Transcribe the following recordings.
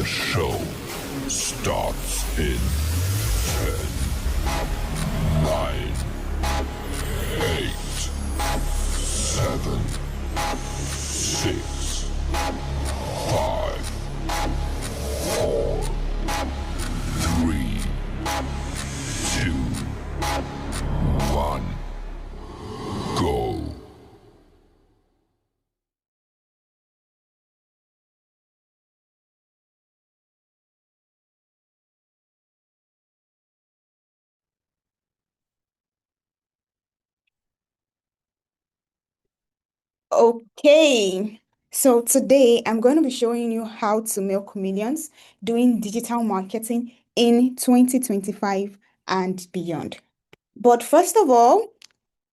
show starts in 10, 9, 8, 7, 6, 5, 4, 3, 2, 1, go. Okay, so today I'm going to be showing you how to milk millions doing digital marketing in 2025 and beyond. But first of all,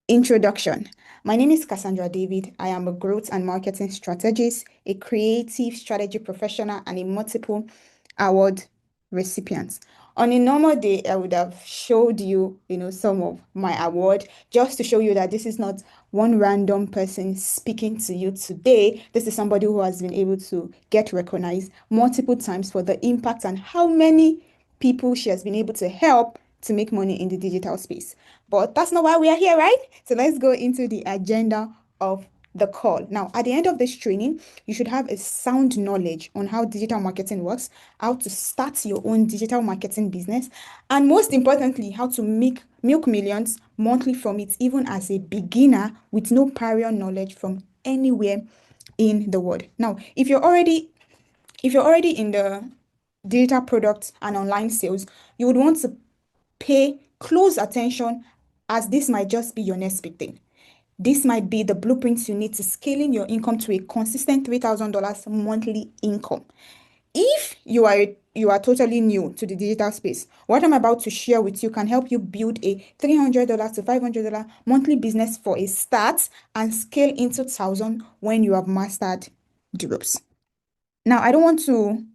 introduction. My name is Cassandra David. I am a growth and marketing strategist, a creative strategy professional, and a multiple award recipient. On a normal day, I would have showed you, some of my award just to show you that this is not one random person speaking to you today. This is somebody who has been able to get recognized multiple times for the impact and how many people she has been able to help to make money in the digital space. But that's not why we are here, right? So let's go into the agenda of the call. Now, at the end of this training, you should have a sound knowledge on how digital marketing works, how to start your own digital marketing business, and most importantly, how to make milk millions monthly from it, even as a beginner with no prior knowledge from anywhere in the world. Now, if you're already in the digital products and online sales, you would want to pay close attention as this might just be your next big thing. This might be the blueprints you need to scaling your income to a consistent $3,000 monthly income. If you are totally new to the digital space, what I'm about to share with you can help you build a $300 to $500 monthly business for a start and scale into 1,000 when you have mastered the ropes. Now, I don't want to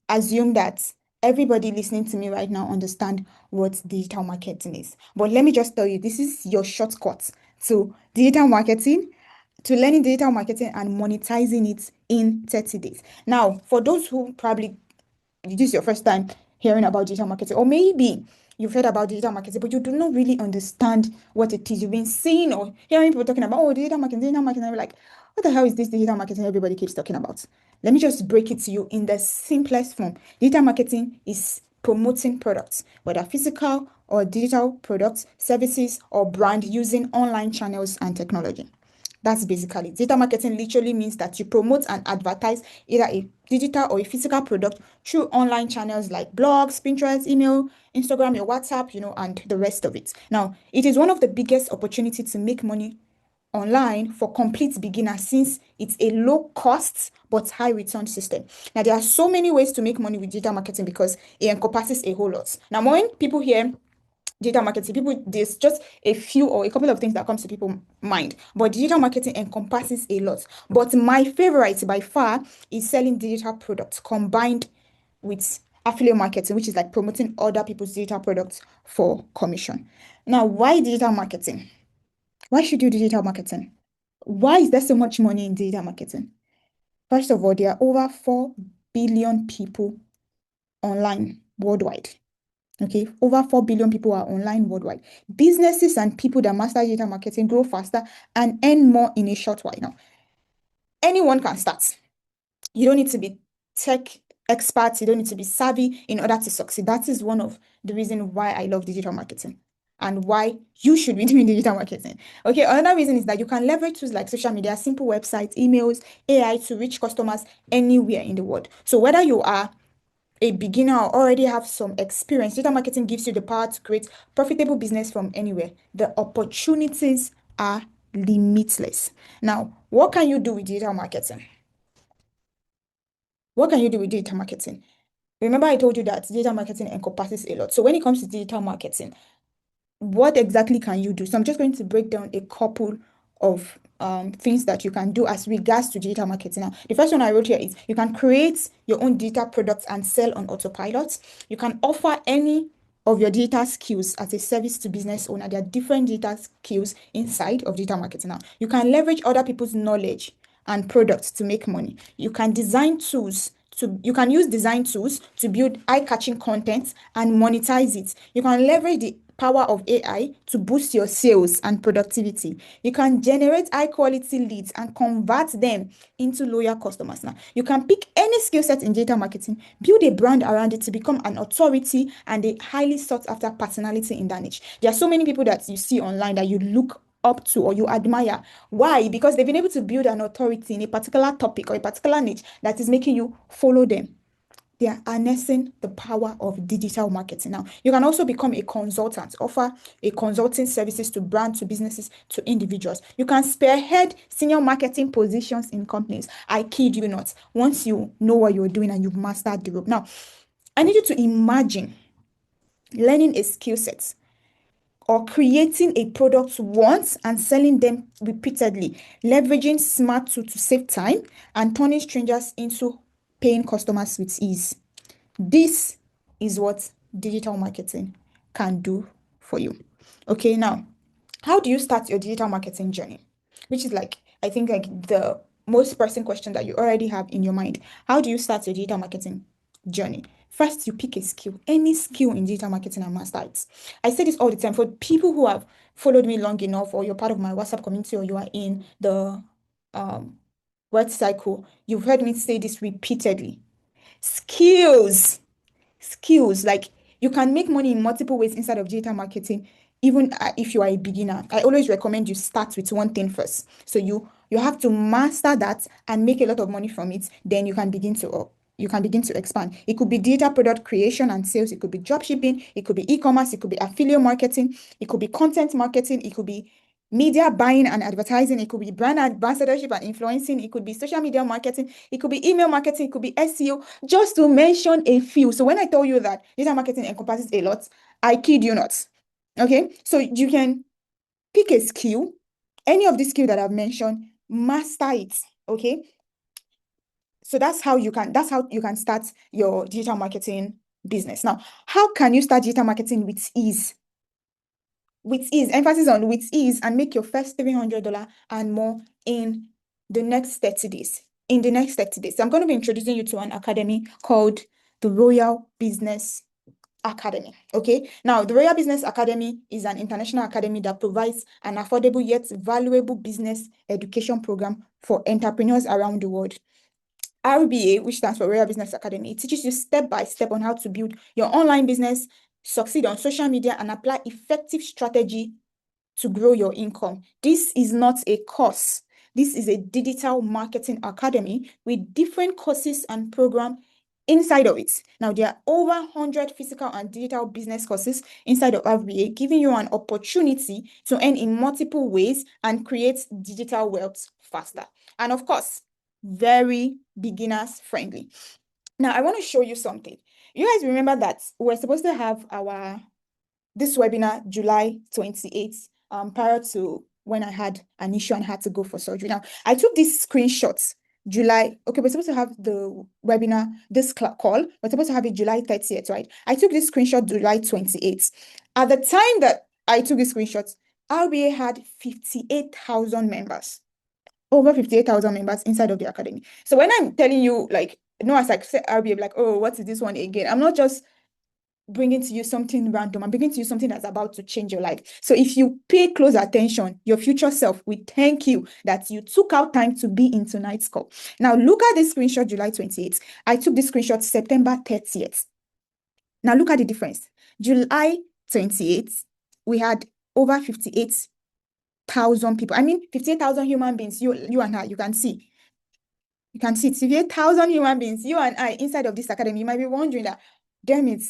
assume that everybody listening to me right now understand what digital marketing is. But let me just tell you, this is your shortcut to digital marketing, to learning digital marketing and monetizing it in 30 days. Now, for those who probably this is your first time hearing about digital marketing, or maybe you've heard about digital marketing, but you do not really understand what it is. You've been seeing or hearing people talking about, oh, digital marketing, digital marketing. And you're like, what the hell is this digital marketing everybody keeps talking about? Let me just break it to you in the simplest form. Digital marketing is promoting products, whether physical or digital products, services, or brand using online channels and technology. That's basically it. Digital marketing literally means that you promote and advertise either a digital or a physical product through online channels like blogs, Pinterest, email, Instagram, your WhatsApp, and the rest of it. Now, it is one of the biggest opportunities to make money online for complete beginners since it's a low cost but high return system. Now, there are so many ways to make money with digital marketing because it encompasses a whole lot. Now, when people hear digital marketing, people, there's just a few or a couple of things that comes to people's mind, but digital marketing encompasses a lot. But my favorite by far is selling digital products combined with affiliate marketing, which is like promoting other people's digital products for commission. Now, why digital marketing? Why should you do digital marketing? Why is there so much money in digital marketing? First of all, there are over 4 billion people online worldwide. Okay, over 4 billion people are online worldwide. Businesses and people that master digital marketing grow faster and earn more in a short while. Now, anyone can start. You don't need to be tech experts, you don't need to be savvy in order to succeed. That is one of the reasons why I love digital marketing and why you should be doing digital marketing. Okay, another reason is that you can leverage tools like social media, simple websites, emails, AI to reach customers anywhere in the world. So whether you are a beginner or already have some experience, digital marketing gives you the power to create profitable business from anywhere. The opportunities are limitless. Now, what can you do with digital marketing? What can you do with digital marketing? Remember, I told you that digital marketing encompasses a lot. So when it comes to digital marketing, what exactly can you do? So I'm just going to break down a couple of things that you can do as regards to digital marketing. Now, the first one I wrote here is you can create your own digital products and sell on autopilot. You can offer any of your digital skills as a service to business owner. There are different digital skills inside of digital marketing. Now, you can leverage other people's knowledge and products to make money. You can design tools you can use design tools to build eye-catching content and monetize it. You can leverage the power of AI to boost your sales and productivity. You can generate high quality leads and convert them into loyal customers. Now, you can pick any skill set in digital marketing, build a brand around it to become an authority and a highly sought after personality in that niche. There are so many people that you see online that you look up to or you admire. Why? Because they've been able to build an authority in a particular topic or a particular niche that is making you follow them. They are harnessing the power of digital marketing. Now, you can also become a consultant, offer a consulting services to brands, to businesses, to individuals. You can spearhead senior marketing positions in companies. I kid you not. Once you know what you're doing and you've mastered the rope. Now, I need you to imagine learning a skill set or creating a product once and selling them repeatedly, leveraging smart tools to save time and turning strangers into paying customers with ease. This is what digital marketing can do for you. Okay, now, how do you start your digital marketing journey? Which is like, I think, like the most pressing question that you already have in your mind. How do you start your digital marketing journey? First, you pick a skill, any skill in digital marketing and master it. I say this all the time for people who have followed me long enough, or you're part of my WhatsApp community, or you are in the word cycle. You've heard me say this repeatedly. Skills, like you can make money in multiple ways inside of digital marketing, even if you are a beginner. I always recommend you start with one thing first. So you have to master that and make a lot of money from it. Then you can begin to expand. It could be digital product creation and sales. It could be drop shipping. It could be e-commerce. It could be affiliate marketing. It could be content marketing. It could be media buying and advertising. It could be brand ambassadorship and influencing. It could be social media marketing. It could be email marketing. It could be SEO, just to mention a few. So when I tell you that digital marketing encompasses a lot, I kid you not. Okay, so you can pick a skill, any of the skill that I've mentioned, master it. Okay, so that's how you can start your digital marketing business. Now, how can you start digital marketing with ease? With ease, emphasis on with ease, and make your first $300 and more in the next 30 days. In the next 30 days. So I'm going to be introducing you to an academy called the Royal Business Academy. Okay. Now, the Royal Business Academy is an international academy that provides an affordable yet valuable business education program for entrepreneurs around the world. RBA, which stands for Royal Business Academy, it teaches you step by step on how to build your online business, succeed on social media, and apply effective strategy to grow your income. This is not a course. This is a digital marketing academy with different courses and programs inside of it. Now, there are over 100 physical and digital business courses inside of RBA, giving you an opportunity to earn in multiple ways and create digital wealth faster. And of course, very beginners friendly. Now, I want to show you something. You guys remember that we're supposed to have this webinar July 28th, prior to when I had an issue and had to go for surgery. Now, I took these screenshots we're supposed to have the webinar, this call, we're supposed to have it July 30th, right? I took this screenshot July 28th. At the time that I took these screenshots, RBA had 58,000 members. Over 58,000 members inside of the academy. So when I'm telling you, like, no, as I said, RBA, like, oh, what is this one again? I'm not just bringing to you something random. I'm bringing to you something that's about to change your life. So if you pay close attention, your future self will thank you that you took out time to be in tonight's call. Now, look at this screenshot, July 28th. I took this screenshot September 30th. Now, look at the difference. July 28th, we had over 58,000 people. I mean, 58,000 human beings, you and I, you can see. You can see 58,000 human beings, you and I, inside of this academy. You might be wondering that, damn it,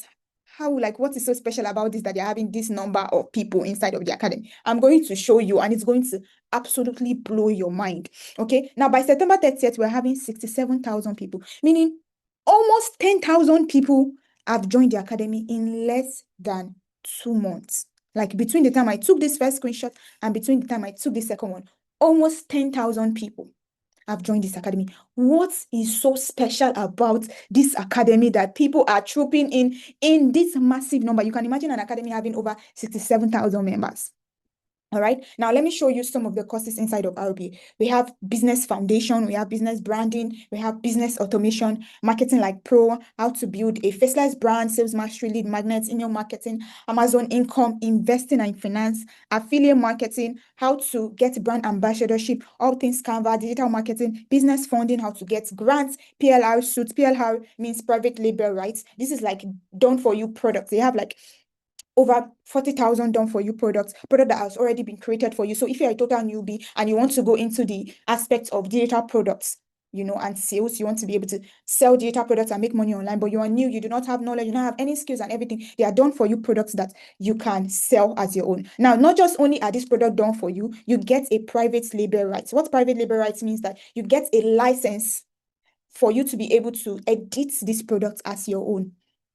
what is so special about this that they're having this number of people inside of the academy? I'm going to show you, and it's going to absolutely blow your mind. Okay. Now, by September 30th, we're having 67,000 people, meaning almost 10,000 people have joined the academy in less than 2 months. Like between the time I took this first screenshot and between the time I took the second one, almost 10,000 people have joined this academy. What is so special about this academy that people are trooping in this massive number? You can imagine an academy having over 67,000 members. All right, now let me show you some of the courses inside of RB. We have business foundation, we have business branding, we have business automation, marketing like pro, how to build a faceless brand, sales mastery, lead magnets, email marketing, Amazon income, investing and finance, affiliate marketing, how to get brand ambassadorship, all things Canva, digital marketing, business funding, how to get grants, PLR suits. PLR means private label rights. This is like done for you products. They have like over 40,000 done for you product that has already been created for you. So if you're a total newbie and you want to go into the aspect of digital products, and sales, you want to be able to sell digital products and make money online, but you are new, you do not have knowledge, you don't have any skills and everything, they are done for you products that you can sell as your own. Now, not just only are these products done for you, you get a private label rights. What private label rights means that you get a license for you to be able to edit these products as your own.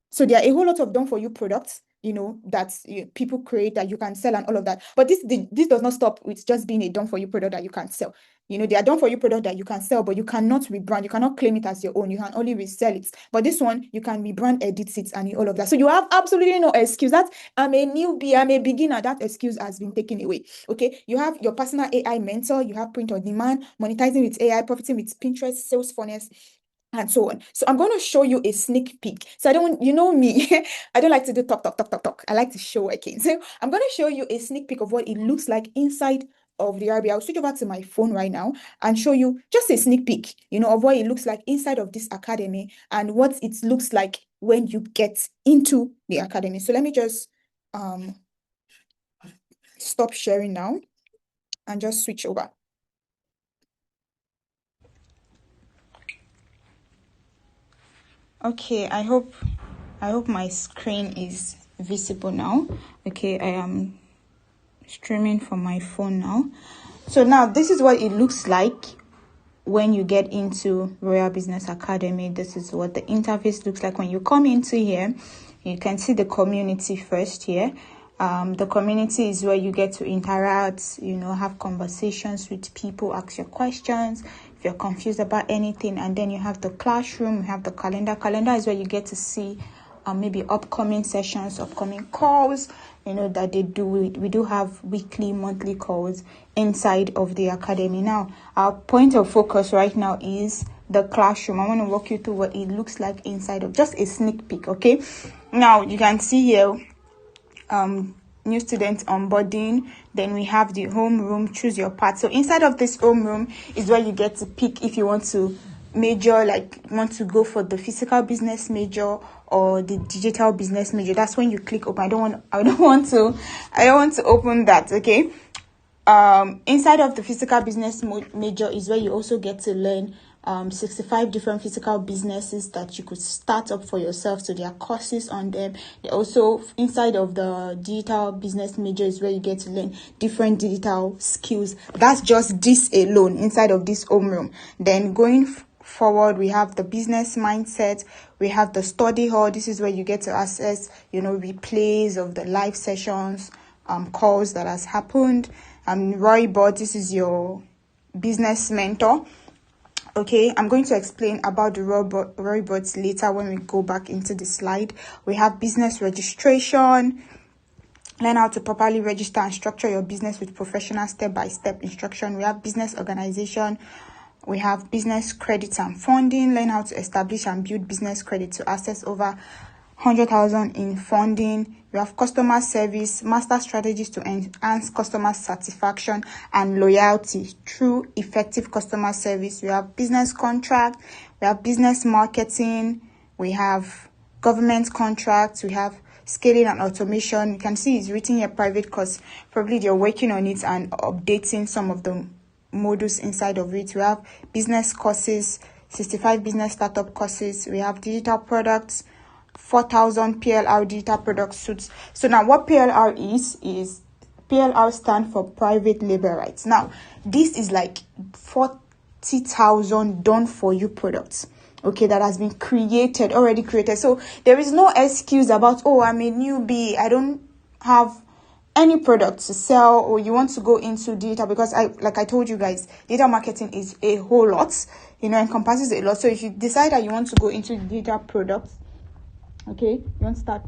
So there are a whole lot of done for you products, that people create that you can sell and all of that. But this does not stop with just being a done for you product that you can sell. They are done for you product that you can sell, but you cannot rebrand. You cannot claim it as your own. You can only resell it. But this one, you can rebrand, edit it, and all of that. So you have absolutely no excuse. That I'm a newbie, I'm a beginner. That excuse has been taken away. Okay, you have your personal AI mentor. You have print on demand, monetizing with AI, profiting with Pinterest, sales funnels, and so on. So I'm going to show you a sneak peek. So I don't, me, I don't like to do talk. I like to show again. So I'm going to show you a sneak peek of what it looks like inside of the RB. I'll switch over to my phone right now and show you just a sneak peek, of what it looks like inside of this academy and what it looks like when you get into the academy. So let me just stop sharing now and just switch over. Okay, I hope my screen is visible now. Okay, I am streaming from my phone now. So now this is what it looks like when you get into Royal Business Academy. This is what the interface looks like when you come into here. You can see the community first here. The community is where you get to interact, have conversations with people, ask your questions if you're confused about anything. And then you have the classroom, you have the calendar. Calendar is where you get to see maybe upcoming sessions, upcoming calls, that they do. We do have weekly, monthly calls inside of the academy. Now, our point of focus right now is the classroom. I want to walk you through what it looks like inside of, just a sneak peek. Okay, now you can see here new student onboarding. Then we have the homeroom, choose your path. So inside of this homeroom is where you get to pick if you want to major, like want to go for the physical business major or the digital business major. That's when you click open. I don't want to open that. Okay, inside of the physical business major is where you also get to learn 65 different physical businesses that you could start up for yourself. So there are courses on them. They also, inside of the digital business major is where you get to learn different digital skills. That's just this alone inside of this homeroom. Then going forward, we have the business mindset. We have the study hall. This is where you get to access, replays of the live sessions, calls that has happened. Roy Bot, this is your business mentor. Okay, I'm going to explain about the robots later when we go back into the slide. We have business registration. Learn how to properly register and structure your business with professional step-by-step instruction. We have business organization. We have business credits and funding. Learn how to establish and build business credit to access over 100,000 in funding. We have customer service, master strategies to enhance customer satisfaction and loyalty through effective customer service. We have business contract, we have business marketing, we have government contracts, we have scaling and automation. You can see it's written here private because probably they're working on it and updating some of the modules inside of it. We have business courses, 65 business startup courses. We have digital products, 4,000 PLR digital product suits. So now what PLR is PLR stand for private label rights. Now this is like 40,000 done for you products, okay, that has been already created. So there is no excuse about, oh, I'm a newbie, I don't have any product to sell, or you want to go into digital, because like I told you guys, digital marketing is a whole lot, encompasses a lot. So if you decide that you want to go into digital products, okay, you want to start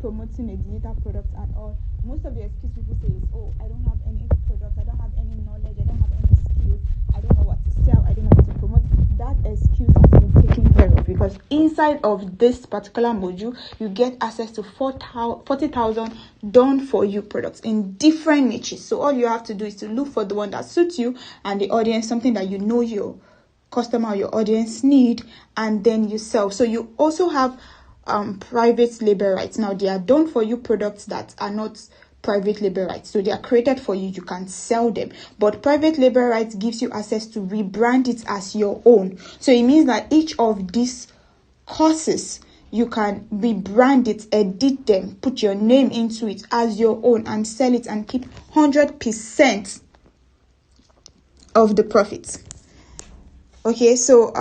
promoting a digital product and all, most of the excuse people say is, oh, I don't have any product, I don't have any knowledge, I don't have any skills, I don't know what to sell, I don't know what to promote. That excuse has been taken care of, because inside of this particular module, you get access to 40,000 done for you products in different niches. So all you have to do is to look for the one that suits you and the audience, something that you know your customer or your audience need, and then you sell. So you also have private label rights. Now, they are done for you products that are not private label rights, so they are created for you, you can sell them, but private label rights gives you access to rebrand it as your own. So it means that each of these courses, you can rebrand it, edit them, put your name into it as your own, and sell it and keep 100% of the profits. Okay, so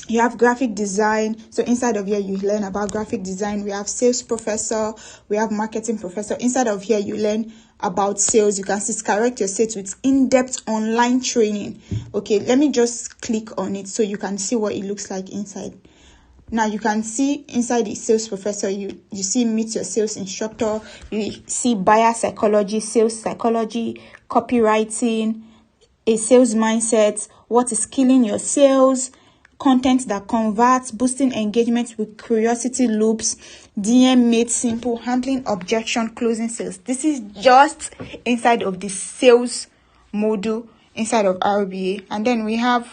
you have graphic design. So inside of here, you learn about graphic design. We have sales professor, we have marketing professor. Inside of here, you learn about sales. You can see correct your sales with in-depth online training. Okay, let me just click on it so you can see what it looks like inside. Now you can see inside the sales professor, you see meet your sales instructor, you see buyer psychology, sales psychology, copywriting, a sales mindset, what is killing your sales, content that converts, boosting engagement with curiosity loops, DM made simple, handling objection, closing sales. This is just inside of the sales module inside of RBA. And then we have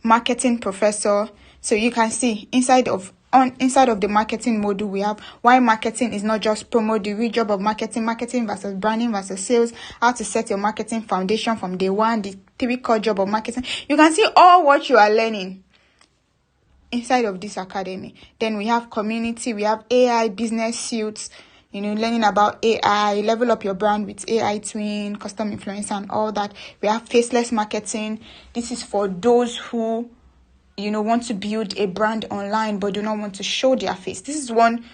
marketing professor. So you can see inside of the marketing module, we have why marketing is not just promo, the real job of marketing versus branding versus sales, how to set your marketing foundation from day one, the 3 core job of marketing. You can see all what you are learning inside of this academy. Then we have community, we have AI business suits, learning about AI, level up your brand with AI twin, custom influencer and all that. We have faceless marketing. This is for those who want to build a brand online but do not want to show their face. This is one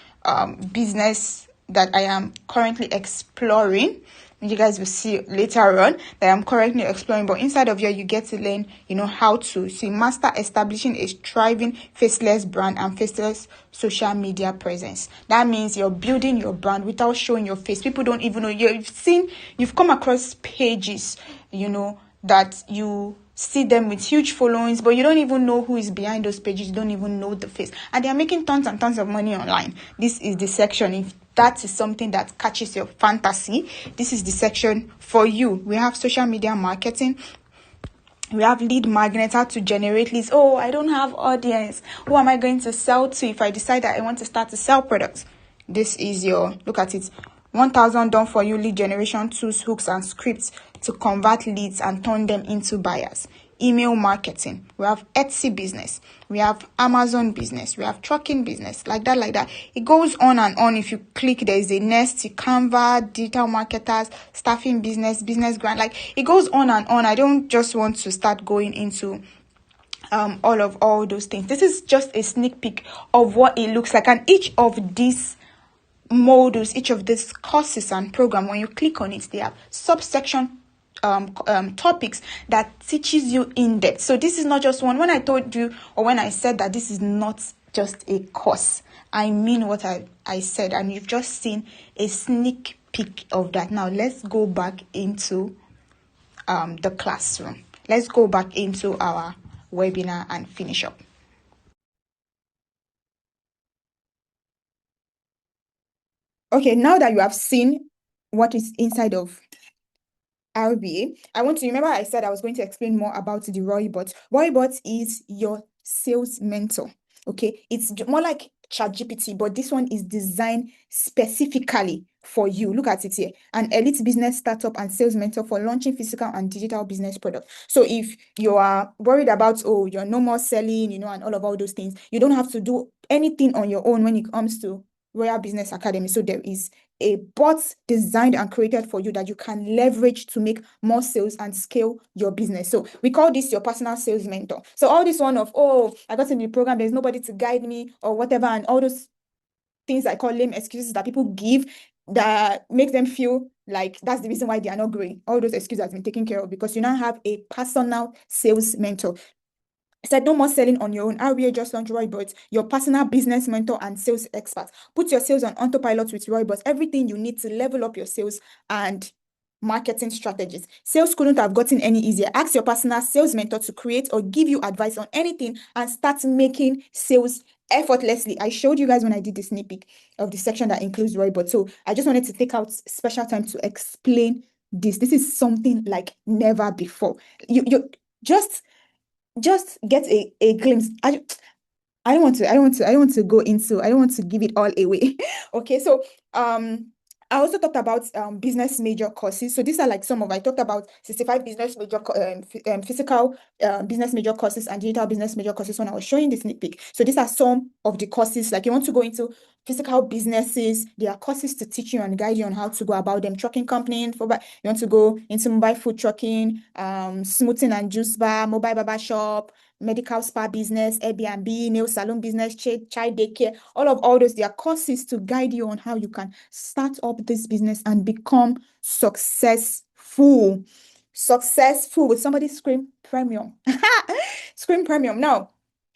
business that I am currently exploring. You guys will see later on that I'm currently exploring. But inside of here, you get to learn, how to master establishing a thriving faceless brand and faceless social media presence. That means you're building your brand without showing your face. People don't even know. You've come across pages, that you see them with huge followings, but you don't even know who is behind those pages. You don't even know the face, and they are making tons and tons of money online. This is the section. If that is something that catches your fantasy, this is the section for you. We have social media marketing. We have lead magnet, how to generate leads. Oh, I don't have audience. Who am I going to sell to if I decide that I want to start to sell products? This is look at it. 1,000 done for you lead generation tools, hooks and scripts to convert leads and turn them into buyers. Email marketing. We have Etsy business. We have Amazon business. We have trucking business. Like that. It goes on and on. If you click, there is a Nest, Canva, digital marketers, staffing business, business grant. Like it goes on and on. I don't just want to start going into all those things. This is just a sneak peek of what it looks like. And each of these modules, each of these courses and program, when you click on it, they have subsection topics that teaches you in depth. So this is not just one. When I told you, or when I said that this is not just a course, I mean what I said, and you've just seen a sneak peek of that. Now let's go back into the classroom. Let's go back into our webinar and finish up. Okay, now that you have seen what is inside of RBA, I want to remember I said I was going to explain more about the Roybot. Roybot is your sales mentor. Okay, it's more like ChatGPT, but this one is designed specifically for you. Look at it here. An elite business startup and sales mentor for launching physical and digital business products. So if you are worried about, you're no more selling, and all those things, you don't have to do anything on your own when it comes to Royal Business Academy. So there is a bot designed and created for you that you can leverage to make more sales and scale your business. So we call this your personal sales mentor. So all this one of, I got in the program, there's nobody to guide me or whatever, and all those things I call lame excuses that people give that make them feel like that's the reason why they are not growing. All those excuses have been taken care of because you now have a personal sales mentor. Said no more selling on your own. RBA just launched Roybot, your personal business mentor and sales expert. Put your sales on autopilot with Roybot. Everything you need to level up your sales and marketing strategies. Sales couldn't have gotten any easier. Ask your personal sales mentor to create or give you advice on anything and start making sales effortlessly. I showed you guys when I did the sneak peek of the section that includes Roybot. So I just wanted to take out special time to explain this. This is something like never before. You just get a glimpse. I don't want to go into, I don't want to give it all away. Okay, so I also talked about business major courses. So these are like some of, I talked about 65 business major physical business major courses and digital business major courses when I was showing the sneak peek. So these are some of the courses. Like you want to go into physical businesses, there are courses to teach you and guide you on how to go about them. Trucking company, you want to go into mobile food trucking, smoothing and juice bar, mobile barber shop, medical spa business, Airbnb, nail salon business, child daycare, all those, there are courses to guide you on how you can start up this business and become successful. Successful. With somebody scream premium. Scream premium. Now,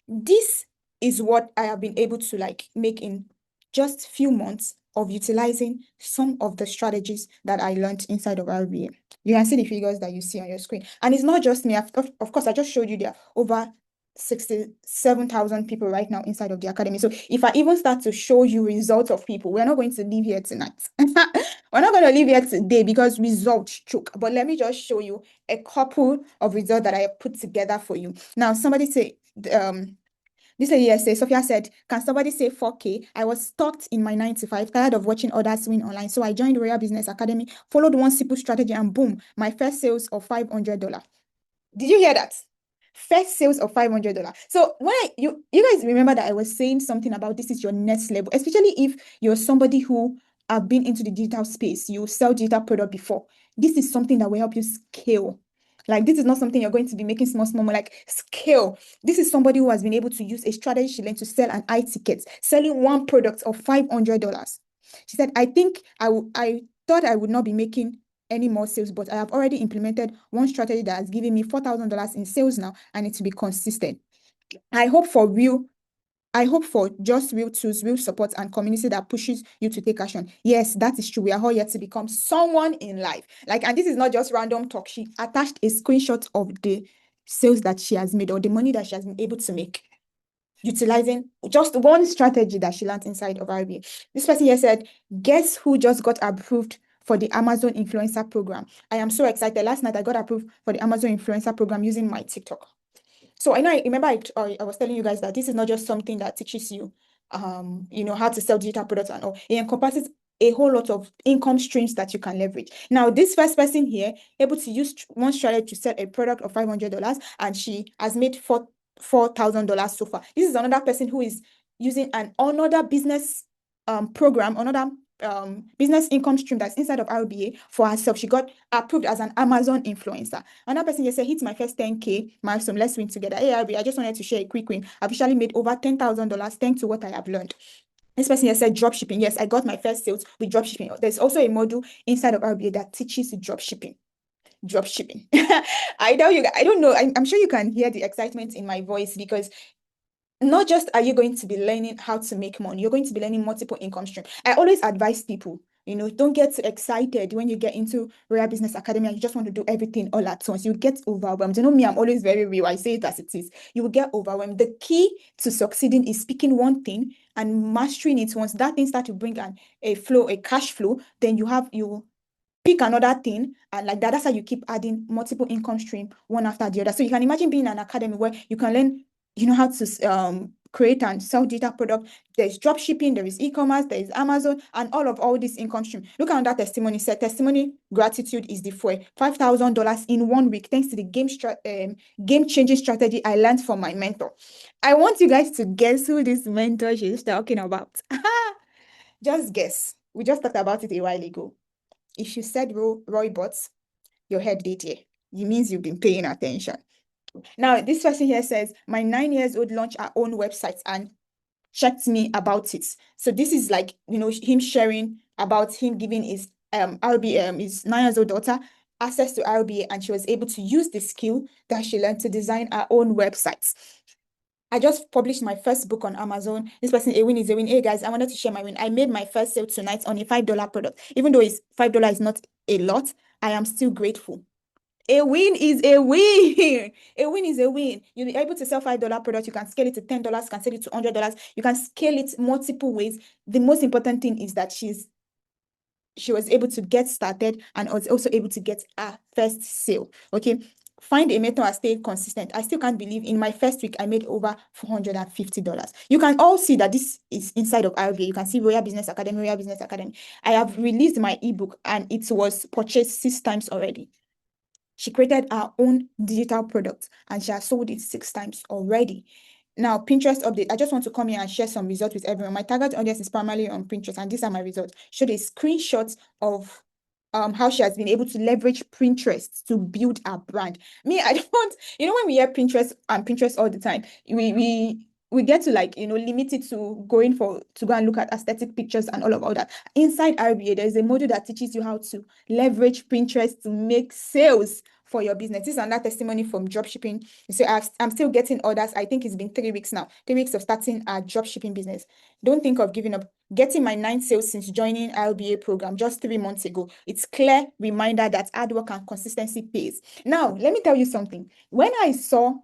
this is what I have been able to like make in just few months of utilizing some of the strategies that I learned inside of RBA. You can see the figures that you see on your screen. And it's not just me. Of course, I just showed you there are over 67,000 people right now inside of the academy. So if I even start to show you results of people, we're not going to leave here tonight. We're not going to leave here today because results choke. But let me just show you a couple of results that I have put together for you. Now, somebody say, this lady here says, Sophia said, can somebody say 4K? I was stuck in my 9 to 5, tired of watching others win online. So I joined Royal Business Academy, followed one simple strategy, and boom, my first sales of $500. Did you hear that? First sales of $500. So when you guys remember that I was saying something about this is your next level, especially if you're somebody who have been into the digital space, you sell digital product before. This is something that will help you scale. Like this is not something you're going to be making small, like scale. This is somebody who has been able to use a strategy she learned to sell an iTicket, selling one product of $500. She said, I think I thought I would not be making any more sales, but I have already implemented one strategy that has given me $4,000 in sales now, and it to be consistent. I hope for just real tools, real support, and community that pushes you to take action. Yes, that is true. We are all here to become someone in life. Like, and this is not just random talk. She attached a screenshot of the sales that she has made or the money that she has been able to make, utilizing just one strategy that she learned inside of RBA. This person here said, guess who just got approved for the Amazon Influencer Program? I am so excited. Last night, I got approved for the Amazon Influencer Program using my TikTok. So I remember I was telling you guys that this is not just something that teaches you, how to sell digital products and all. It encompasses a whole lot of income streams that you can leverage. Now, this first person here, able to use one strategy to sell a product of $500, and she has made $4,000 so far. This is another person who is using another business program, another business income stream that's inside of RBA for herself. She got approved as an Amazon influencer. Another person just said, hit my first 10K milestone. Let's win together. Hey, RBA, I just wanted to share a quick win. I've officially made over $10,000 thanks to what I have learned. This person here said drop shipping. Yes, I got my first sales with drop shipping. There's also a module inside of RBA that teaches drop shipping. Drop shipping. I don't know. I'm sure you can hear the excitement in my voice because not just are you going to be learning how to make money, you're going to be learning multiple income streams. I always advise people, don't get too excited when you get into Royal Business Academy and you just want to do everything all at once. You get overwhelmed. You know me, I'm always very real. I say it as it is. You will get overwhelmed. The key to succeeding is picking one thing and mastering it. Once that thing starts to bring a flow, a cash flow, then you pick another thing, and like that, that's how you keep adding multiple income stream one after the other. So you can imagine being in an academy where you can learn how to create and sell digital product. There's drop shipping, there is e-commerce, there is Amazon, and all this income stream. Look at that testimony. Said testimony gratitude is the fuel. $5,000 in 1 week thanks to the game-changing strategy I learned from my mentor. I want you guys to guess who this mentor she's talking about. Just guess. We just talked about it a while ago. If you said Roybot, your head did here. It means you've been paying attention. Now, this person here says, my 9-year-old launched our own website and checked me about it. So this is like, him sharing about him giving his his 9-year-old daughter access to RBA, and she was able to use the skill that she learned to design her own websites. I just published my first book on Amazon. This person, a win is a win. Hey guys, I wanted to share my win. I made my first sale tonight on a $5 product. Even though it's $5 is not a lot, I am still grateful. A win is a win. A win is a win. You'll be able to sell $5 product. You can scale it to $10, you can sell it to $100. You can scale it multiple ways. The most important thing is that she was able to get started and was also able to get her first sale. Okay. Find a method and stay consistent. I still can't believe in my first week, I made over $450. You can all see that this is inside of RBA. You can see Royal Business Academy, Royal Business Academy. I have released my ebook and it was purchased 6 times already. She created her own digital product and she has sold it 6 times already. Now, Pinterest update. I just want to come here and share some results with everyone. My target audience is primarily on Pinterest, and these are my results. Showed a screenshot of how she has been able to leverage Pinterest to build a brand. Me, I don't, when we hear Pinterest and Pinterest all the time, we get to limit it to go and look at aesthetic pictures and all that. Inside RBA, there's a module that teaches you how to leverage Pinterest to make sales for your business. This is another testimony from dropshipping. So I'm still getting orders. I think it's been 3 weeks now, 3 weeks of starting a dropshipping business. Don't think of giving up. Getting my 9 sales since joining RBA program just 3 months ago. It's clear reminder that hard work and consistency pays. Now, let me tell you something. When I saw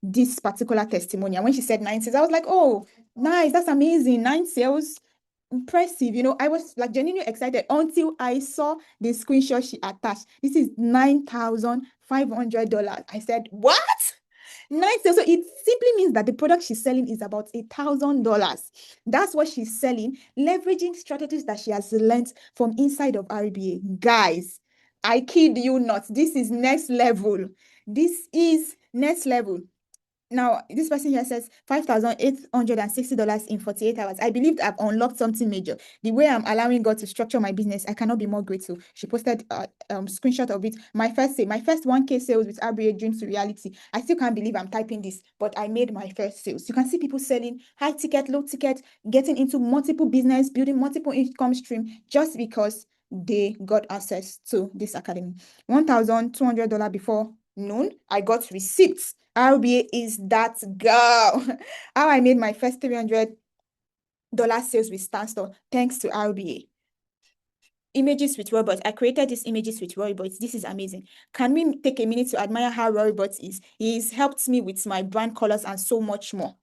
this particular testimonial, when she said 9 sales, I was like, oh, nice, that's amazing. 9 sales, impressive. I was like genuinely excited until I saw the screenshot she attached. This is $9,500. I said, what? 9 sales. So it simply means that the product she's selling is about $1,000. That's what she's selling, leveraging strategies that she has learned from inside of RBA. Guys, I kid you not. This is next level. This is next level. Now, this person here says $5,860 in 48 hours. I believe I've unlocked something major. The way I'm allowing God to structure my business, I cannot be more grateful. She posted a screenshot of it. My first 1K sales with RBA dreams to reality. I still can't believe I'm typing this, but I made my first sales. You can see people selling high ticket, low ticket, getting into multiple business, building multiple income stream just because they got access to this academy. $1,200 before noon, I got receipts. RBA is that girl. How I made my first $300 sales with Stanstore thanks to RBA. Images with robots. I created these images with robots. This is amazing. Can we take a minute to admire how robots is? He's helped me with my brand colors and so much more.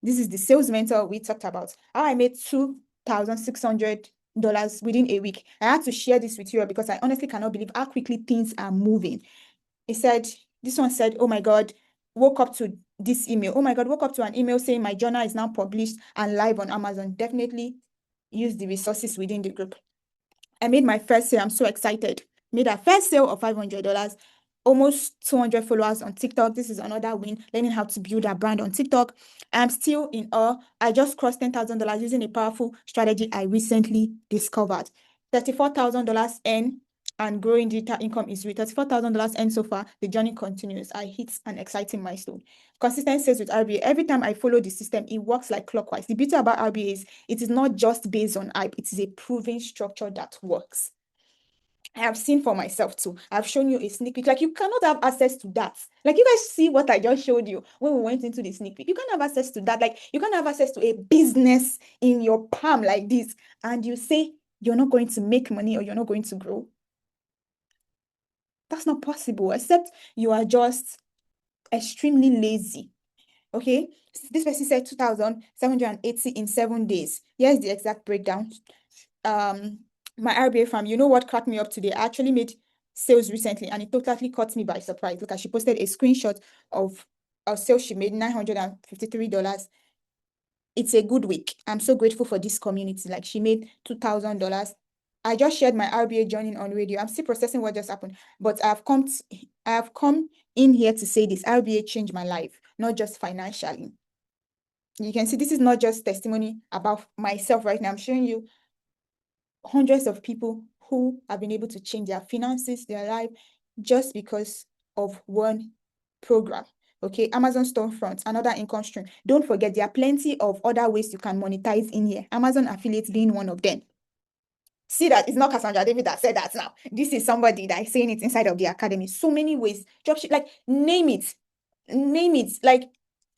This is the sales mentor we talked about. How I made $2,600 within a week. I had to share this with you because I honestly cannot believe how quickly things are moving. This one said, oh my God, woke up to this email. Oh my God, woke up to an email saying my journal is now published and live on Amazon. Definitely use the resources within the group. I made my first sale. I'm so excited. Made a first sale of $500. Almost 200 followers on TikTok. This is another win. Learning how to build a brand on TikTok. I'm still in awe. I just crossed $10,000 using a powerful strategy I recently discovered. $34,000 in and growing digital income is with $34,000 and so far the journey continues. I hit an exciting milestone. Consistent sales with RBA. Every time I follow the system, it works like clockwise. The beauty about RBA is it is not just based on hype. It is a proven structure that works. I have seen for myself too. I've shown you a sneak peek. Like you cannot have access to that. Like you guys see what I just showed you when we went into the sneak peek. You can't have access to that. Like you can't have access to a business in your palm like this. And you say you're not going to make money or you're not going to grow. That's not possible, except you are just extremely lazy. Okay, this person said 2,780 in 7 days. Here's the exact breakdown. My RBA farm, you know what cracked me up today? I actually made sales recently and it totally caught me by surprise. Look, she posted a screenshot of a sales she made, $953. It's a good week. I'm so grateful for this community. Like she made $2,000. I just shared my RBA journey on radio. I'm still processing what just happened, but I have come in here to say this. RBA changed my life, not just financially. You can see this is not just testimony about myself right now. I'm showing you hundreds of people who have been able to change their finances, their life, just because of one program. Okay, Amazon storefront, another income stream. Don't forget, there are plenty of other ways you can monetize in here. Amazon affiliates being one of them. See that it's not Cassandra David that said that now. This is somebody that is saying it inside of the academy. So many ways. Dropship, like name it. Name it. Like,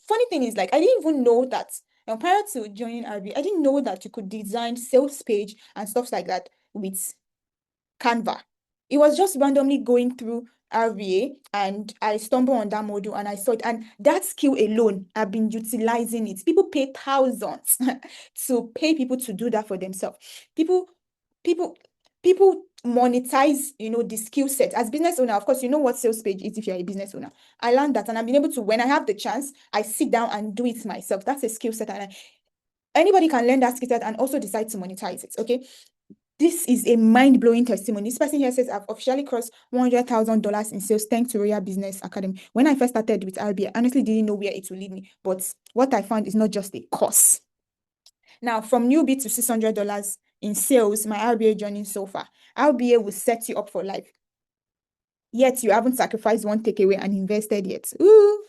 funny thing is, like, I didn't even know that prior to joining RB, I didn't know that you could design sales page and stuff like that with Canva. It was just randomly going through RVA and I stumbled on that module and I saw it. And that skill alone, I've been utilizing it. People pay thousands to pay people to do that for themselves. People, people, people monetize, the skill set. As business owner, of course, you know what sales page is if you're a business owner. I learned that and I've been able to, when I have the chance, I sit down and do it myself. That's a skill set. And anybody can learn that skill set and also decide to monetize it. Okay. This is a mind-blowing testimony. This person here says, I've officially crossed $100,000 in sales thanks to Royal Business Academy. When I first started with RBA, I honestly didn't know where it would lead me. But what I found is not just a course. Now, from newbie to $600 in sales, my RBA journey so far, RBA will set you up for life. Yet you haven't sacrificed one takeaway and invested yet. Ooh,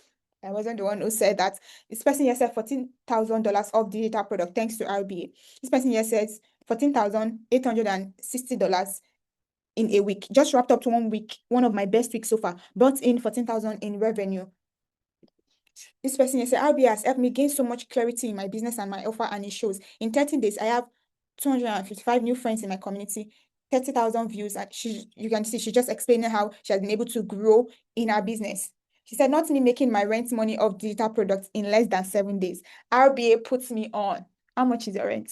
I wasn't the one who said that. This person here said $14,000 off digital product thanks to RBA. This person here says $14,860 in a week. Just wrapped up to 1 week, one of my best weeks so far. Brought in $14,000 in revenue. This person here said, RBA has helped me gain so much clarity in my business and my offer, and it shows. In 13 days, I have 255 new friends in my community, 30,000 views, and you can see she's just explaining how she has been able to grow in her business. She said, not me making my rent money off digital products in less than 7 days. RBA puts me on. How much is your rent?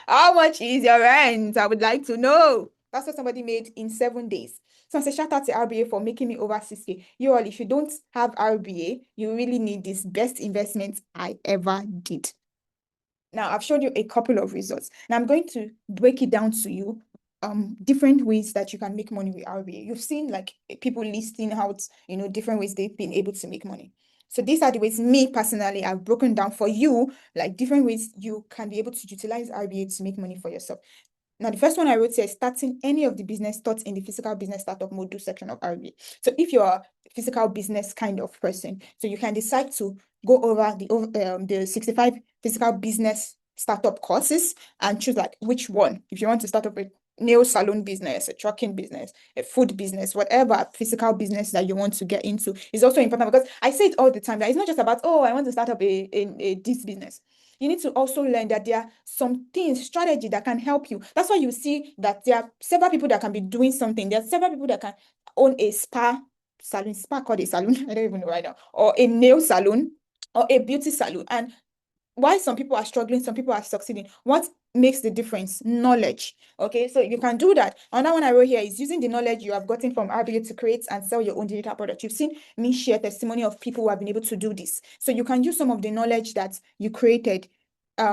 How much is your rent? I would like to know. That's what somebody made in 7 days. So I say shout out to RBA for making me over 6K. You all, if you don't have RBA, you really need this best investment I ever did. Now, I've showed you a couple of results. Now, I'm going to break it down to you, different ways that you can make money with RBA. You've seen like people listing out, different ways they've been able to make money. So these are the ways me personally I've broken down for you, like different ways you can be able to utilize RBA to make money for yourself. Now, the first one I wrote here is starting any of the business taught in the physical business startup module section of RBA. So if you're a physical business kind of person, so you can decide to go over the 65 physical business startup courses and choose like which one. If you want to start up a nail salon business, a trucking business, a food business, whatever physical business that you want to get into is also important, because I say it all the time that it's not just about, oh, I want to start up a this business. You need to also learn that there are some things, strategy that can help you. That's why you see that there are several people that can be doing something. There are several people that can own a spa called a salon, I don't even know right now, or a nail salon, or a beauty salon. And why some people are struggling, some people are succeeding. What makes the difference? Knowledge. Okay, so you can do that. Another one I wrote here is using the knowledge you have gotten from RBA to create and sell your own digital product. You've seen me share testimony of people who have been able to do this. So you can use some of the knowledge that you created,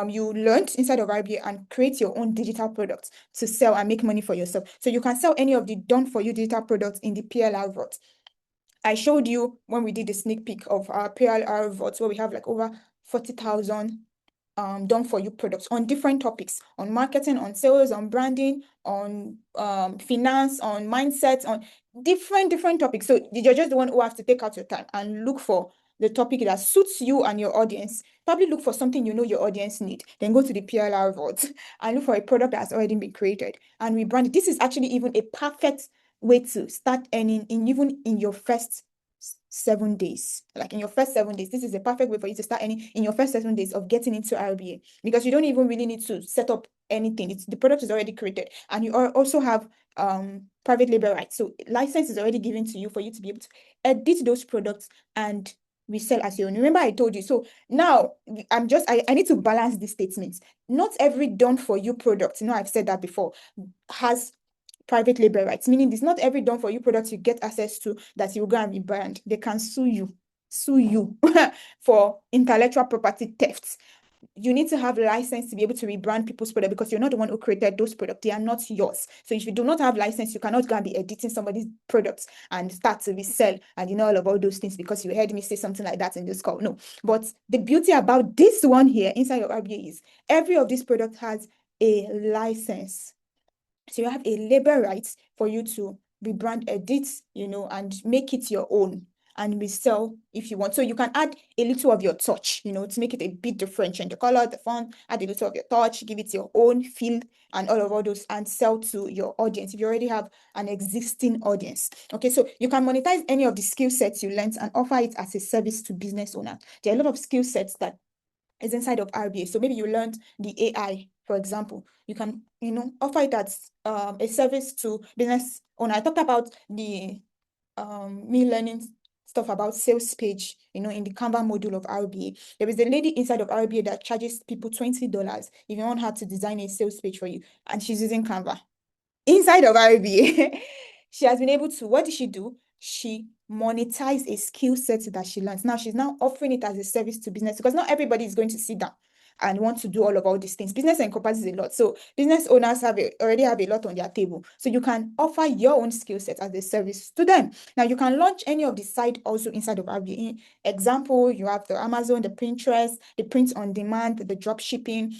you learned inside of RBA, and create your own digital products to sell and make money for yourself. So you can sell any of the done for you digital products in the PLR vault. I showed you when we did the sneak peek of our PLR vault, where we have like over 40,000 done for you products on different topics, on marketing, on sales, on branding, on finance, on mindset, on different topics. So you're just the one who has to take out your time and look for the topic that suits you and your audience. Probably look for something your audience need. Then go to the PLR vault and look for a product that has already been created and rebrand it. This is actually even a perfect way to start earning even in your first 7 days. Like in your first 7 days, this is a perfect way for you to start earning in your first 7 days of getting into RBA, because you don't even really need to set up anything. The product is already created, and you also have private label rights. So license is already given to you for you to be able to edit those products and resell as your own. Remember, I told you. So now I need to balance these statements. Not every done for you product, I've said that before, has private label rights, meaning it's not every done for you product you get access to that you go and rebrand. They can sue you for intellectual property theft. You need to have a license to be able to rebrand people's product, because you're not the one who created those products. They are not yours. So if you do not have license, you cannot go and be editing somebody's products and start to resell and all about those things because you heard me say something like that in this call. No. But the beauty about this one here inside of RBA is every of these products has a license. So you have a label rights for you to rebrand, edit, and make it your own. and resell if you want. So you can add a little of your touch, to make it a bit different. Change the color, the font, add a little of your touch, give it your own feel and all those, and sell to your audience if you already have an existing audience. Okay, so you can monetize any of the skill sets you learned and offer it as a service to business owner. There are a lot of skill sets that is inside of RBA. So maybe you learned the AI, for example. You can, offer it as a service to business owner. I talked about the me learning stuff about sales page, in the Canva module of RBA. There is a lady inside of RBA that charges people $20 if you want her to design a sales page for you, and she's using Canva inside of RBA. She has been able to, what did she do? She monetized a skill set that she learned. Now she's now offering it as a service to business, because not everybody is going to sit down and want to do all these things. Business encompasses a lot. So business owners already have a lot on their table. So you can offer your own skill set as a service to them. Now you can launch any of the site also inside of RBA. Example, you have the Amazon, the Pinterest, the print on demand, the drop shipping,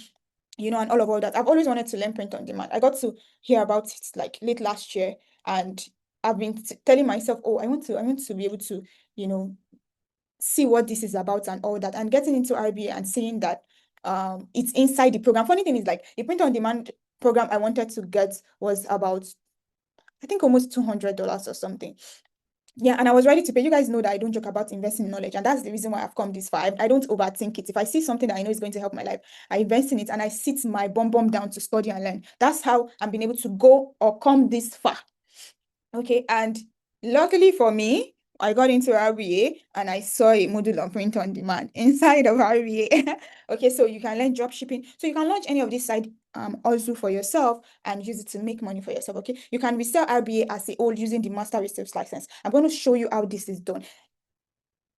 and all of that. I've always wanted to learn print on demand. I got to hear about it like late last year, and I've been telling myself, oh, I want to be able to, see what this is about and all that. And getting into RBA and seeing that it's inside the program. Funny thing is, like, the print on demand program I wanted to get was about, I think, almost $200 or something. Yeah, and I was ready to pay. You guys know that I don't joke about investing in knowledge, and that's the reason why I've come this far. I don't overthink it. If I see something that I know is going to help my life, I invest in it, and I sit my bum down to study and learn. That's how I'm being able to go or come this far. Okay, and luckily for me, I got into RBA and I saw a module on print on demand inside of RBA. Okay, so you can learn drop shipping. So you can launch any of these side also for yourself and use it to make money for yourself. Okay, you can resell RBA as a whole using the master resales license. I'm going to show you how this is done.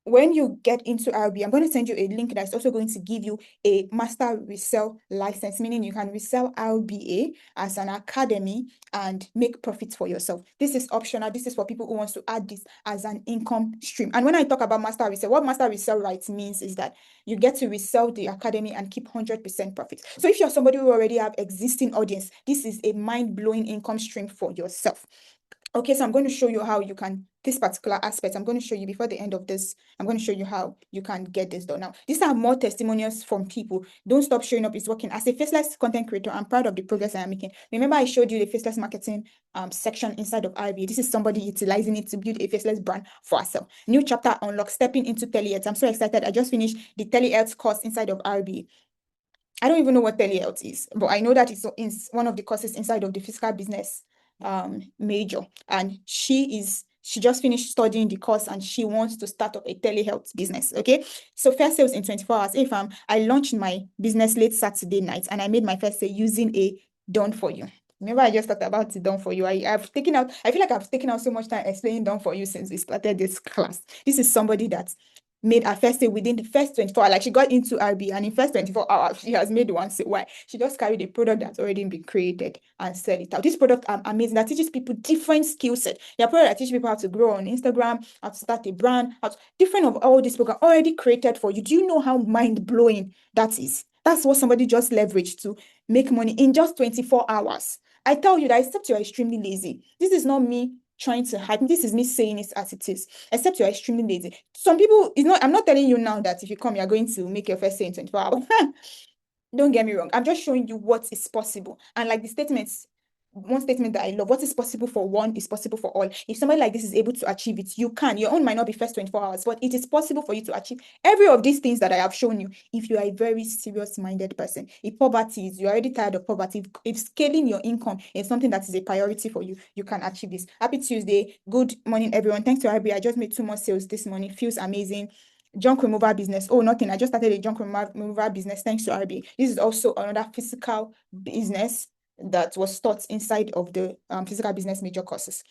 When you get into RBA, I'm going to send you a link that's also going to give you a master resell license, meaning you can resell RBA as an academy and make profits for yourself. This is optional. This is for people who wants to add this as an income stream. And when I talk about master resell, what master resell rights means is that you get to resell the academy and keep 100% profit. So if you're somebody who already have existing audience, this is a mind-blowing income stream for yourself. Okay, so I'm going to show you how you can, this particular aspect, I'm going to show you before the end of this, I'm going to show you how you can get this done. Now, these are more testimonials from people. Don't stop showing up, it's working. As a faceless content creator, I'm proud of the progress I am making. Remember, I showed you the faceless marketing section inside of RBA. This is somebody utilizing it to build a faceless brand for herself. New chapter unlocked, stepping into telehealth. I'm so excited. I just finished the telehealth course inside of RBA. I don't even know what telehealth is, but I know that it's one of the courses inside of the physical business major, and she just finished studying the course and she wants to start up a telehealth business. Okay, so first sales in 24 hours. If I launched my business late Saturday night and I made my first sale using a done for you. Remember, I just talked about it done for you. I feel like I've taken out so much time explaining done for you since we started this class. This is somebody that made her first sale within the first 24 hours. Like, she got into RB and in first 24 hours, she has made one sale. Why? She just carried a product that's already been created and sell it out. This product are amazing. That teaches people different skill set. There are products that teach people how to grow on Instagram, how to start a brand, different of all this program already created for you. Do you know how mind-blowing that is? That's what somebody just leveraged to make money in just 24 hours. I tell you that, except you're extremely lazy. This is not me trying to hype. This is me saying it as it is. Except you're extremely lazy. Some people, I'm not telling you now that if you come, you're going to make your first sale in 24 hours. Don't get me wrong. I'm just showing you what is possible. And like the statements, one statement that I love, what is possible for one is possible for all. If somebody like this is able to achieve it, you can. Your own might not be first 24 hours, but it is possible for you to achieve every of these things that I have shown you if you are a very serious-minded person. If poverty is, you're already tired of poverty, if scaling your income is something that is a priority for you, you can achieve this. Happy Tuesday. Good morning, everyone. Thanks to RB. I just made 2 more sales this morning. Feels amazing. Junk removal business. Oh, nothing. I just started a junk removal business thanks to RB. This is also another physical business that was taught inside of the physical business major courses.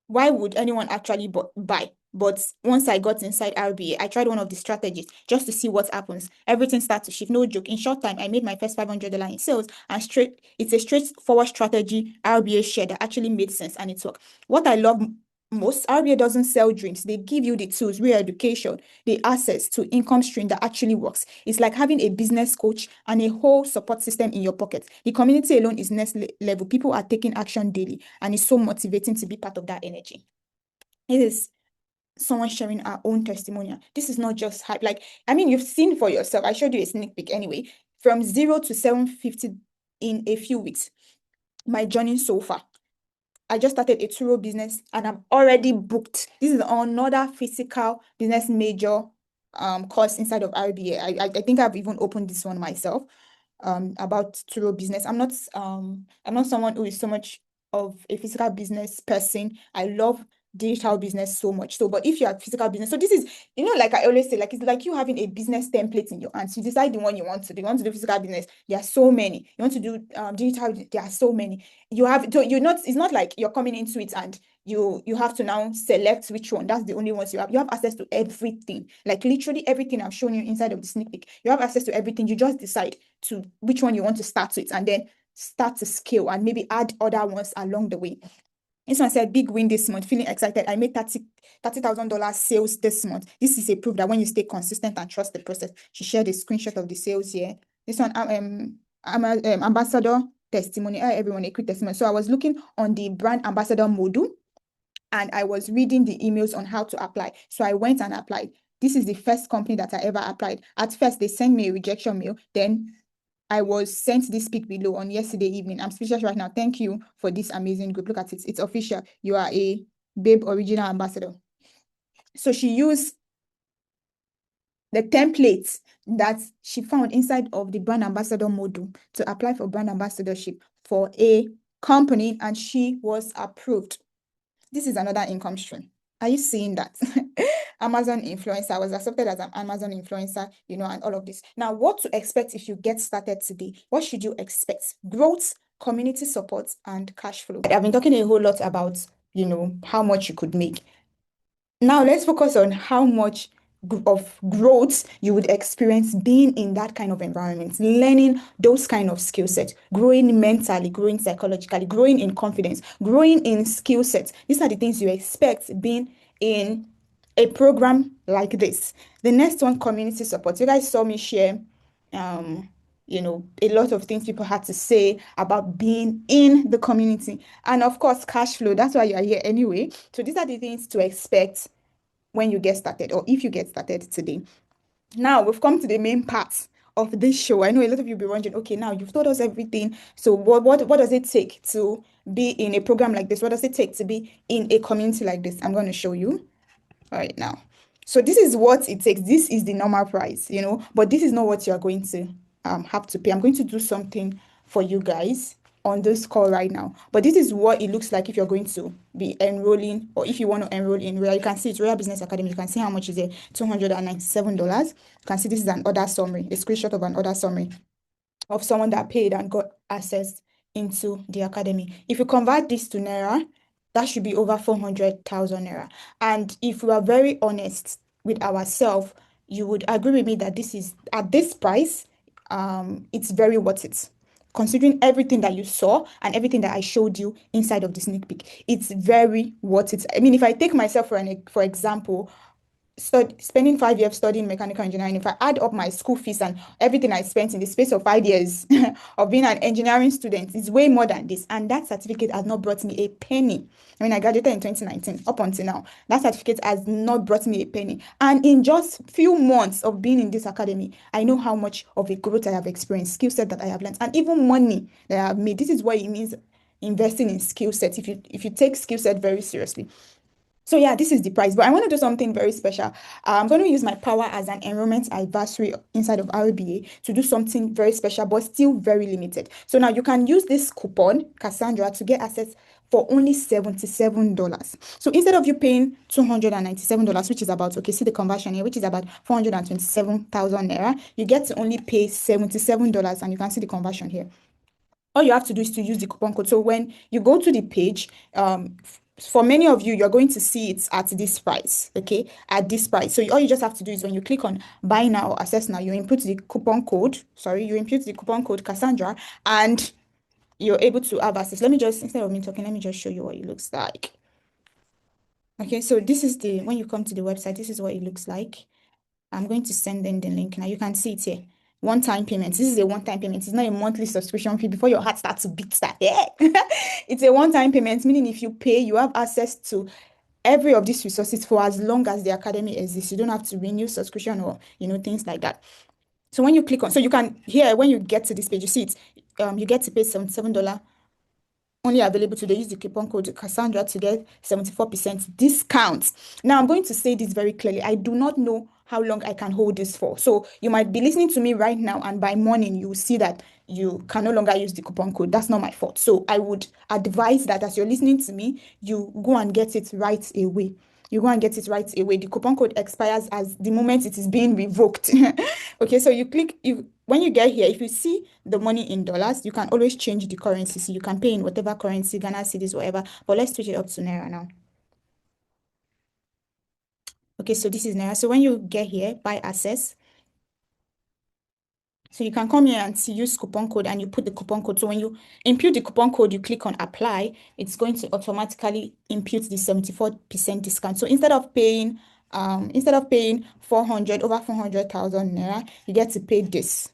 Why would anyone actually buy? But once I got inside RBA, I tried one of the strategies just to see what happens. Everything starts to shift. No joke. In short time, I made my first $500 in sales, and it's a straightforward strategy RBA shared that actually made sense and it worked. What I love most, RBA doesn't sell dreams. They give you the tools, real education, the access to income stream that actually works. It's like having a business coach and a whole support system in your pocket. The community alone is next level. People are taking action daily, and it's so motivating to be part of that energy. It is someone sharing our own testimonial. This is not just hype. Like, I mean, you've seen for yourself. I showed you a sneak peek anyway. From 0 to 750 in a few weeks. My journey so far. I just started a Turo business and I'm already booked. This is another physical business major course inside of RBA. I think I've even opened this one myself about Turo business. I'm not someone who is so much of a physical business person. I love digital business so much. So, but if you have physical business, so this is, like I always say, like it's like you having a business template in your hands. You decide the one you want to do. You want to do physical business, there are so many. You want to do digital, there are so many. You have to, it's not like you're coming into it and you have to now select which one. That's the only ones you have. You have access to everything, like literally everything I'm showing you inside of the sneak peek. You have access to everything. You just decide to which one you want to start with and then start to scale and maybe add other ones along the way. This one said, big win this month, feeling excited. I made $30,000 sales this month. This is a proof that when you stay consistent and trust the process. She shared a screenshot of the sales here. This one, ambassador testimony. Everyone, a quick testimony. So I was looking on the brand ambassador module and I was reading the emails on how to apply. So I went and applied. This is the first company that I ever applied. At first, they sent me a rejection mail. Then I was sent this pic below on yesterday evening. I'm speechless right now. Thank you for this amazing group. Look at it. It's official. You are a Babe original ambassador. So she used the templates that she found inside of the brand ambassador module to apply for brand ambassadorship for a company, and she was approved. This is another income stream. Are you seeing that? Amazon influencer. I was accepted as an Amazon influencer, and all of this. Now, what to expect if you get started today? What should you expect? Growth, community support, and cash flow. I've been talking a whole lot about, how much you could make. Now, let's focus on how much of growth you would experience being in that kind of environment, learning those kind of skill sets, growing mentally, growing psychologically, growing in confidence, growing in skill sets. These are the things you expect being in a program like this. The next one, community support. You guys saw me share a lot of things people had to say about being in the community. And of course, cash flow. That's why you are here anyway. So these are the things to expect when you get started, or if you get started today. Now we've come to the main part of this show. I know a lot of you will be wondering, okay, now you've told us everything. So what does it take to be in a program like this? What does it take to be in a community like this? I'm going to show you right now. So this is what it takes. This is the normal price, but this is not what you're going to have to pay. I'm going to do something for you guys on this call right now, but this is what it looks like if you're going to be enrolling, or if you want to enroll in Royal. You can see it's Royal Business Academy. You can see how much is it, $297. You can see this is an order summary, a screenshot of an order summary of someone that paid and got access into the academy. If you convert this to Naira, that should be over 400,000 Naira. And if we are very honest with ourselves, you would agree with me that this is, at this price, it's very worth it. Considering everything that you saw and everything that I showed you inside of the sneak peek, it's very worth it. I mean, if I take myself for example, spending 5 years studying mechanical engineering, if I add up my school fees and everything I spent in the space of 5 years of being an engineering student, it's way more than this. And that certificate has not brought me a penny. I mean, I graduated in 2019. Up until now, that certificate has not brought me a penny. And in just few months of being in this academy, I know how much of a growth I have experienced, skill set that I have learned, and even money that I have made. This is what it means investing in skill sets. If you take skill set very seriously. So yeah, this is the price, but I want to do something very special. I'm going to use my power as an enrollment advisory inside of RBA to do something very special, but still very limited. So now you can use this coupon, Cassandra, to get access for only $77. So instead of you paying $297, which is about, okay, see the conversion here, which is about 427,000 Naira, you get to only pay $77, and you can see the conversion here. All you have to do is to use the coupon code. So when you go to the page, for many of you, you're going to see it at this price, okay? At this price. So all you just have to do is when you click on buy now or access now, you input the coupon code, Cassandra, and you're able to have access. Let me just, instead of me talking, let me just show you what it looks like. Okay, so this is when you come to the website, this is what it looks like. I'm going to send in the link now. You can see it here. One-time payment. This is a one-time payment. It's not a monthly subscription fee before your heart starts to beat that. Yeah. It's a one-time payment, meaning if you pay, you have access to every of these resources for as long as the academy exists. You don't have to renew subscription or things like that. So when you click on, so you can here when you get to this page, you see it. You get to pay $77 only available today. Use the coupon code Cassandra to get 74% discount. Now, I'm going to say this very clearly. I do not know how long I can hold this for. So you might be listening to me right now, and by morning, you will see that you can no longer use the coupon code. That's not my fault. So I would advise that as you're listening to me, you go and get it right away. You go and get it right away. The coupon code expires as the moment it is being revoked. Okay, so when you get here, if you see the money in dollars, you can always change the currency. So you can pay in whatever currency, Ghana cedis, whatever. But let's switch it up to Naira now. Okay, so this is Naira. So when you get here, buy access. So you can come here and use coupon code and you put the coupon code. So when you impute the coupon code, you click on apply, it's going to automatically impute the 74% discount. So instead of paying 400 over 400,000 Naira, you get to pay this.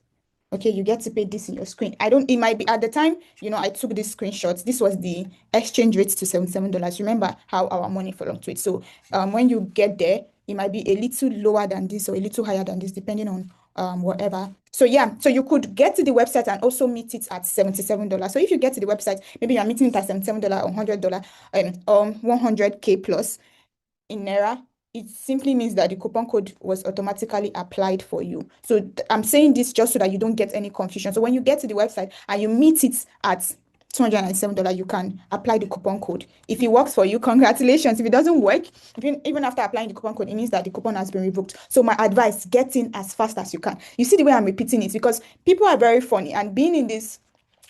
Okay, you get to pay this in your screen. It might be at the time, I took this screenshot. This was the exchange rate to $77. Remember how our money fluctuates. So when you get there, it might be a little lower than this or a little higher than this, depending on whatever. So yeah, so you could get to the website and also meet it at $77. So if you get to the website, maybe you're meeting it at $77 or $100, 100K plus in Naira, it simply means that the coupon code was automatically applied for you. So I'm saying this just so that you don't get any confusion. So when you get to the website and you meet it at $207, you can apply the coupon code. If it works for you, congratulations. If it doesn't work, even after applying the coupon code, it means that the coupon has been revoked. So my advice, get in as fast as you can. You see the way I'm repeating it, because people are very funny, and being in this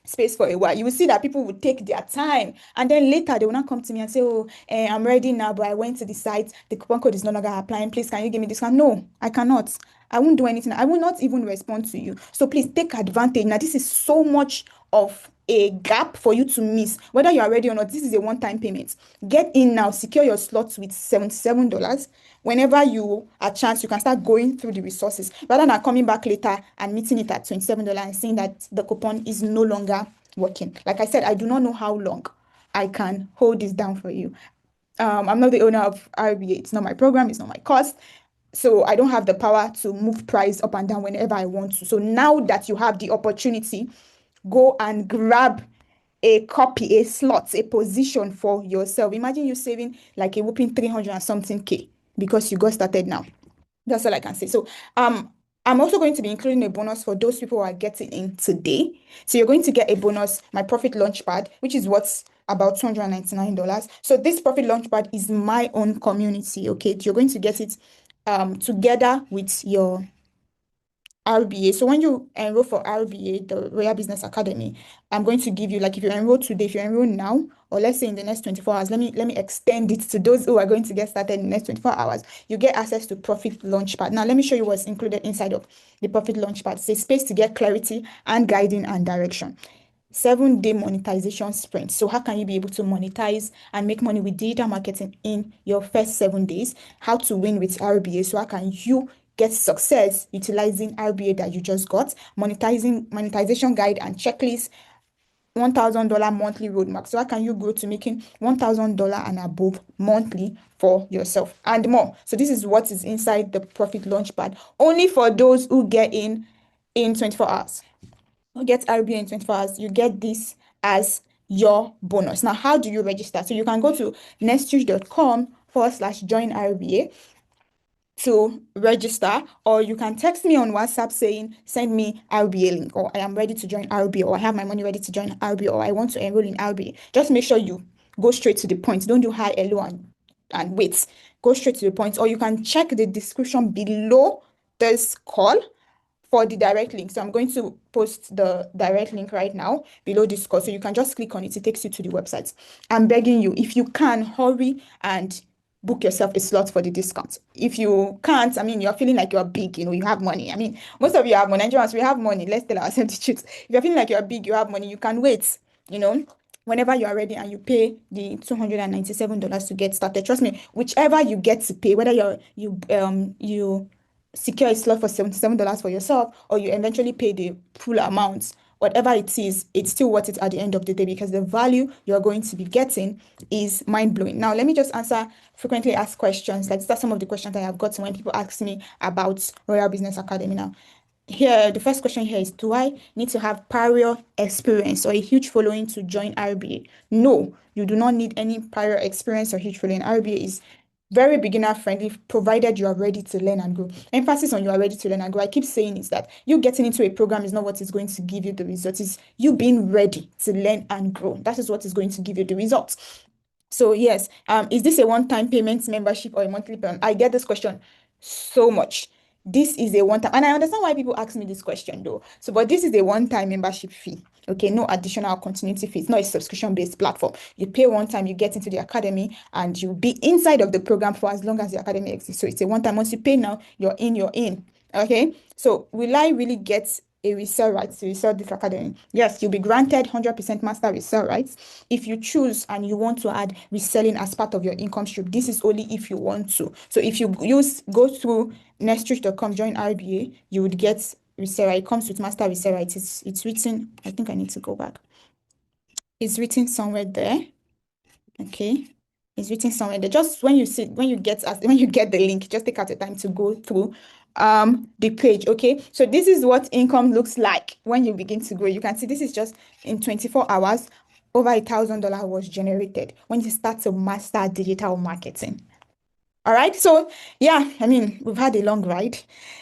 space for a while, you will see that people will take their time, and then later they will not come to me and say, oh, I'm ready now, but I went to the site, the coupon code is no longer applying, please can you give me discount? No, I cannot. I won't do anything. I will not even respond to you. So please take advantage. Now, this is so much of a gap for you to miss. Whether you are ready or not, this is a one-time payment. Get in now, secure your slots with $77. Whenever you a chance, you can start going through the resources rather than coming back later and meeting it at $27 and seeing that the coupon is no longer working. Like I said, I do not know how long I can hold this down for you. I'm not the owner of RBA. It's not my program. It's not my cost. So I don't have the power to move price up and down whenever I want to. So now that you have the opportunity, go and grab a copy, a slot, a position for yourself. Imagine you saving like a whooping 300 and something K because you got started now. That's all I can say. So I'm also going to be including a bonus for those people who are getting in today. So you're going to get a bonus, my Profit Launchpad, which is what's about $299. So this Profit Launchpad is my own community, okay? You're going to get it together with your RBA. So when you enroll for RBA, the Royal Business Academy, I'm going to give you, like, if you enroll today, if you enroll now, or let's say in the next 24 hours, let me extend it to those who are going to get started in the next 24 hours. You get access to Profit Launchpad. Now, let me show you what's included inside of the Profit Launchpad. It's a space to get clarity and guiding and direction. 7-day monetization sprint. So how can you be able to monetize and make money with digital marketing in your first 7 days? How to win with RBA. So how can you get success utilizing RBA that you just got? Monetization guide and checklist. $1,000 monthly roadmap. So how can you grow to making $1,000 and above monthly for yourself and more? So this is what is inside the Profit Launchpad, only for those who get in 24 hours. Who get RBA in 24 hours, you get this as your bonus. Now, how do you register? So you can go to nexthuge.com/join RBA to register, or you can text me on WhatsApp saying, send me RBA link, or I am ready to join RBA, or I have my money ready to join RBA, or I want to enroll in RBA. Just make sure you go straight to the point. Don't do hi, hello, and wait. Go straight to the point, or you can check the description below this call for the direct link. So I'm going to post the direct link right now below this call. So you can just click on it. It takes you to the website. I'm begging you, if you can, hurry and book yourself a slot for the discount. If you can't, I mean, you're feeling like you're big, you have money. I mean, most of you have money. Nigerians, we have money. Let's tell ourselves the truth. If you're feeling like you're big, you have money, you can wait, whenever you are ready, and you pay the $297 to get started. Trust me, whichever you get to pay, whether you secure a slot for $77 for yourself, or you eventually pay the full amount whatever it is, it's still worth it at the end of the day because the value you're going to be getting is mind-blowing. Now, let me just answer frequently asked questions. Like, that's some of the questions that I have gotten when people ask me about Royal Business Academy now. Here, the first question here is, do I need to have prior experience or a huge following to join RBA? No, you do not need any prior experience or huge following. RBA is very beginner friendly, provided you are ready to learn and grow. Emphasis on you are ready to learn and grow. I keep saying is that you getting into a program is not what is going to give you the results. It's you being ready to learn and grow. That is what is going to give you the results. So yes, is this a one-time payment membership or a monthly payment? I get this question so much. This is a one-time, and I understand why people ask me this question though. So, but this is a one-time membership fee. Okay, no additional continuity fee. It's not a subscription-based platform. You pay one time, you get into the academy, and you'll be inside of the program for as long as the academy exists. So it's a one-time. Once you pay now, you're in, you're in. Okay, so will I really get a resale rights to resell this academy? Yes, you'll be granted 100% master resale rights. If you choose and you want to add reselling as part of your income stream, this is only if you want to. So if you go through nextrich.com, join RBA, you would get resale right. It comes with master resale rights. It's written, I think I need to go back. It's written somewhere there. Okay. It's written somewhere there. Just when you get the link, just take out the time to go through the page. Okay, so this is what income looks like when you begin to grow. You can see this is just in 24 hours, over $1,000 was generated when you start to master digital marketing. All right, so yeah, I mean, we've had a long ride.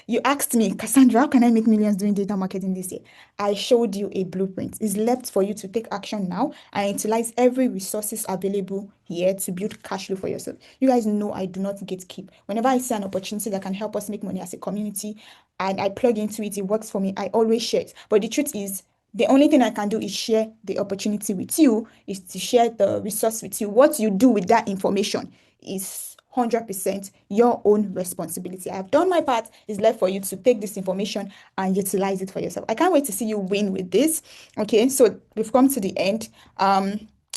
You asked me, Cassandra, how can I make millions doing digital marketing this year? I showed you a blueprint. It's left for you to take action now and utilize every resources available here to build cash flow for yourself. You guys know I do not gatekeep. Whenever I see an opportunity that can help us make money as a community and I plug into it, it works for me, I always share it. But the truth is, the only thing I can do is share the opportunity with you, is to share the resource with you. What you do with that information is 100% your own responsibility. I have done my part. It's left for you to take this information and utilize it for yourself. I can't wait to see you win with this. Okay, so we've come to the end.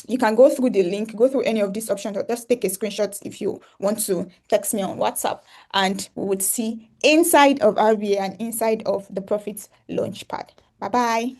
You can go through the link, go through any of these options, or just take a screenshot if you want to text me on WhatsApp, and we would see inside of RBA and inside of the Profits Launchpad. Bye-bye.